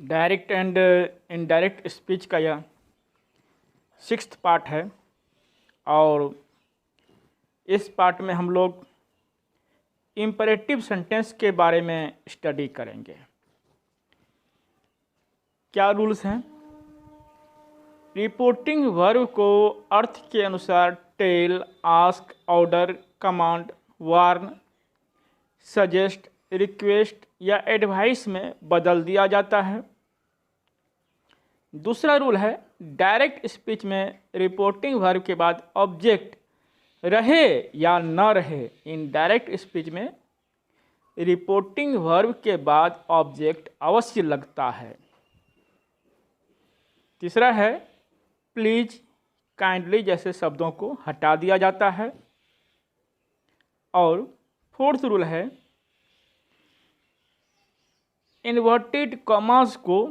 Direct and indirect speech का यह 6th part है और इस पार्ट में हम लोग इम्परेटिव सेंटेंस के बारे में स्टडी करेंगे। क्या रूल्स हैं? रिपोर्टिंग वर्ब को अर्थ के अनुसार tell, ask, order, command, warn, suggest, request या एडवाइस में बदल दिया जाता है। दूसरा रूल है डायरेक्ट स्पीच में रिपोर्टिंग वर्ब के बाद ऑब्जेक्ट रहे या न रहे। इनडायरेक्ट स्पीच में रिपोर्टिंग वर्ब के बाद ऑब्जेक्ट अवश्य लगता है। तीसरा है प्लीज, काइंडली जैसे शब्दों को हटा दिया जाता है। और फोर्थ रूल है इन्वर्टेड कॉमास को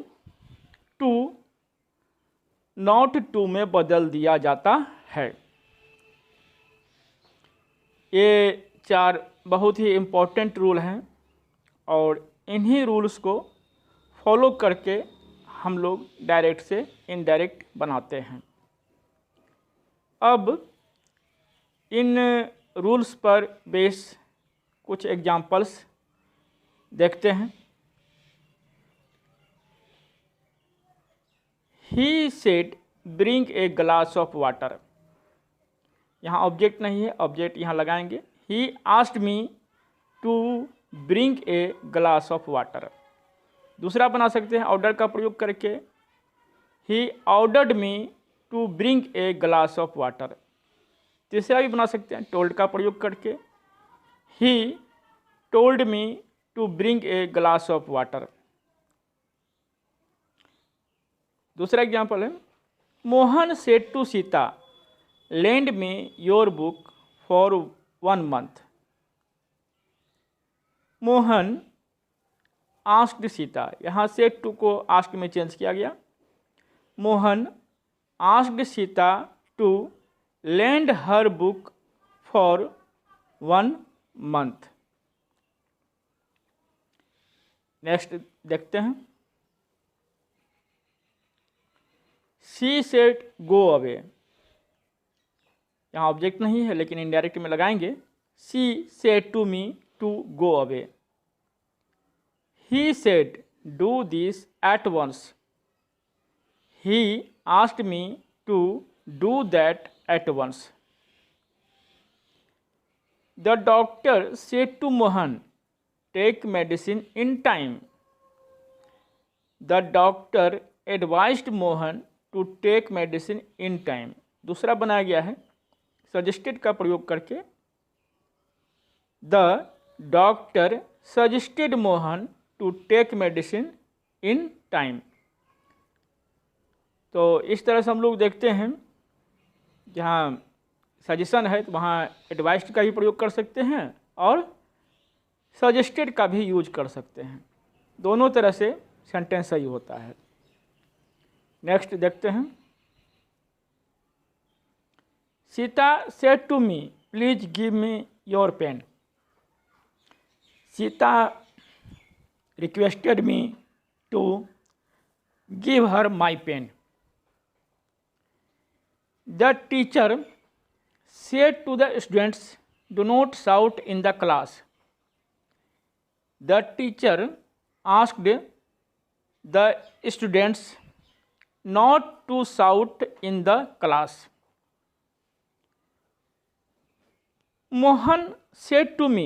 टू, नॉट टू में बदल दिया जाता है। ये 4 बहुत ही इम्पोर्टेंट रूल हैं और इन्हीं रूल्स को फॉलो करके हम लोग डायरेक्ट से इनडायरेक्ट बनाते हैं। अब इन रूल्स पर बेस कुछ एग्जाम्पल्स देखते हैं। He said bring a glass of water. यहाँ ऑब्जेक्ट नहीं है, ऑब्जेक्ट यहाँ लगाएंगे। He asked me to bring a glass of water. दूसरा बना सकते हैं ऑर्डर का प्रयोग करके, he ordered me to bring a glass of water. तीसरा भी बना सकते हैं टोल्ड का प्रयोग करके, he told me to bring a glass of water. दूसरा एग्जाम्पल है Mohan said to Sita lend me your book for 1 month। Mohan asked Sita, यहाँ सेड टू को आस्क में चेंज किया गया। Mohan asked Sita to lend her book for 1 month। Next देखते हैं she said go away. यहाँ ऑब्जेक्ट नहीं है लेकिन इनडायरेक्ट में लगाएंगे। She said to me to go away. He said do this at once. He asked me to do that at once. The doctor said to Mohan take medicine in time. The doctor advised Mohan to take medicine in time. दूसरा बनाया गया है suggested का प्रयोग करके, the doctor suggested Mohan to take medicine in time. तो इस तरह से हम लोग देखते हैं जहाँ सजेशन है तो वहाँ एडवाइस्ड का भी प्रयोग कर सकते हैं और सजेस्टेड का भी यूज कर सकते हैं। दोनों तरह से सेंटेंस सही होता है। नेक्स्ट देखते हैं Sita said to me please give me your pen. Sita requested me to give her my pen. The teacher said to the students, do not shout in the class. The teacher asked the students not to shout in the class. Mohan said to me,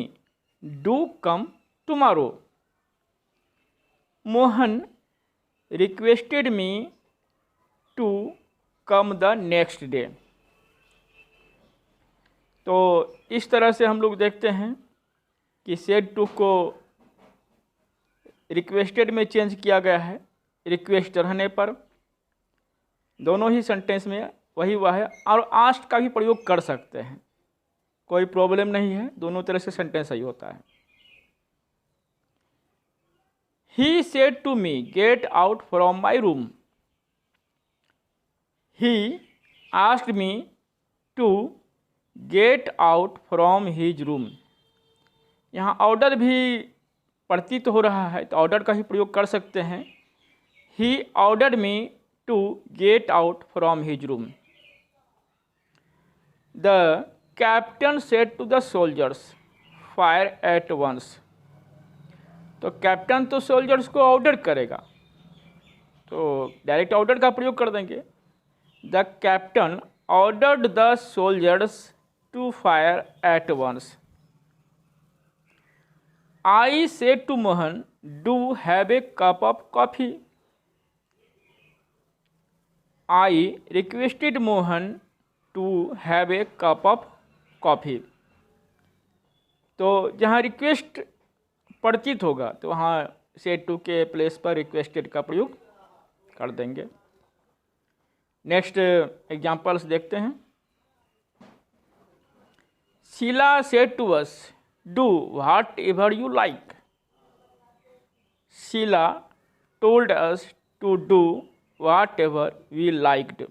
do come tomorrow. Mohan requested me to come the next day. तो इस तरह से हम लोग देखते हैं कि said to को रिक्वेस्टेड में चेंज किया गया है रिक्वेस्ट रहने पर। दोनों ही सेंटेंस में वही हुआ है और आस्क्ड का भी प्रयोग कर सकते हैं, कोई प्रॉब्लम नहीं है, दोनों तरह से सेंटेंस सही होता है। He said to me get out from my room. He asked me to get out from his room. यहाँ ऑर्डर भी प्रतीत हो रहा है तो ऑर्डर का ही प्रयोग कर सकते हैं। He ordered me to get out from his room. The captain said to the soldiers fire at once. तो कैप्टन तो सोल्जर्स को ऑर्डर करेगा, तो डायरेक्ट ऑर्डर का प्रयोग कर देंगे। The captain ordered the soldiers to fire at once. I said to Mohan do have a cup of coffee. I requested Mohan to have a cup of coffee. तो जहाँ रिक्वेस्ट परिचित होगा तो वहाँ सेड टू के प्लेस पर रिक्वेस्टेड का प्रयोग कर देंगे। नेक्स्ट एग्जाम्पल्स देखते हैं। Sheela said to us do whatever you like. Sheela told us to do whatever we liked.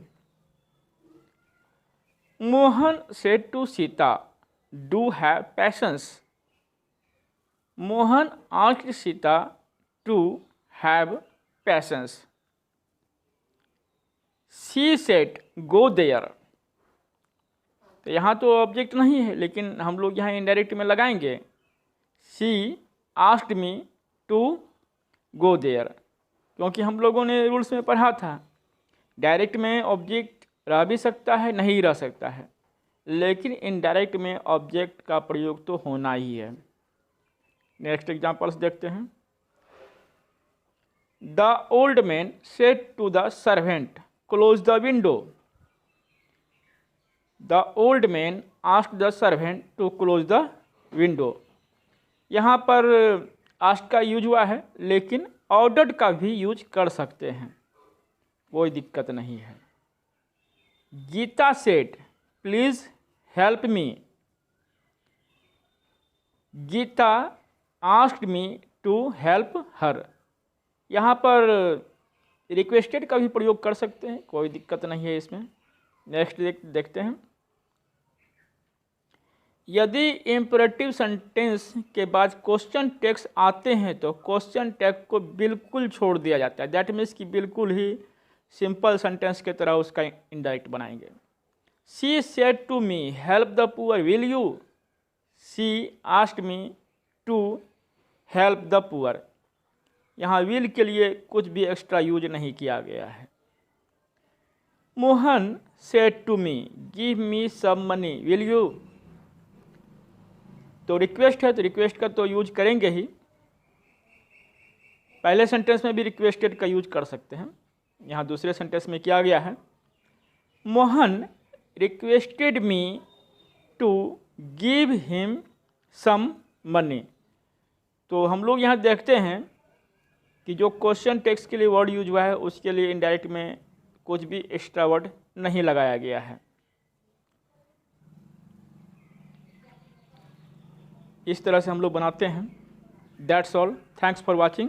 Mohan said to Sita, "Do have patience." Mohan asked Sita to have patience. She said, "Go there." तो यहाँ तो object नहीं है, लेकिन हम लोग यहाँ indirect में लगाएंगे। She asked me to go there, क्योंकि हम लोगों ने रूल्स में पढ़ा था डायरेक्ट में ऑब्जेक्ट रह भी सकता है, नहीं रह सकता है, लेकिन इनडायरेक्ट में ऑब्जेक्ट का प्रयोग तो होना ही है। नेक्स्ट एग्जांपल्स देखते हैं। The old man said to the servant close the window. The old man asked the servant to close the window. यहाँ पर आस्क का यूज हुआ है, लेकिन ऑर्डर्ड का भी यूज कर सकते हैं, कोई दिक्कत नहीं है। Geeta said please help me. Geeta asked me to help her. यहाँ पर रिक्वेस्टेड का भी प्रयोग कर सकते हैं, कोई दिक्कत नहीं है इसमें। नेक्स्ट देखते हैं। यदि इम्परेटिव सेंटेंस के बाद क्वेश्चन टैग्स आते हैं तो क्वेश्चन टैग को बिल्कुल छोड़ दिया जाता है। दैट मीन्स कि बिल्कुल ही सिंपल सेंटेंस की तरह उसका इनडायरेक्ट बनाएंगे। She said to me help the poor will you. She asked me to help the poor. यहाँ विल के लिए कुछ भी एक्स्ट्रा यूज नहीं किया गया है। Mohan said to me give me some money will you. तो रिक्वेस्ट है तो रिक्वेस्ट का तो यूज करेंगे ही। पहले सेंटेंस में भी रिक्वेस्टेड का यूज कर सकते हैं। यहाँ दूसरे सेंटेंस में किया गया है, Mohan requested me to give him some money. तो हम लोग यहाँ देखते हैं कि जो क्वेश्चन टेक्स्ट के लिए वर्ड यूज हुआ है उसके लिए इनडायरेक्ट में कुछ भी एक्स्ट्रा वर्ड नहीं लगाया गया है। इस तरह से हम लोग बनाते हैं। That's all, thanks for watching.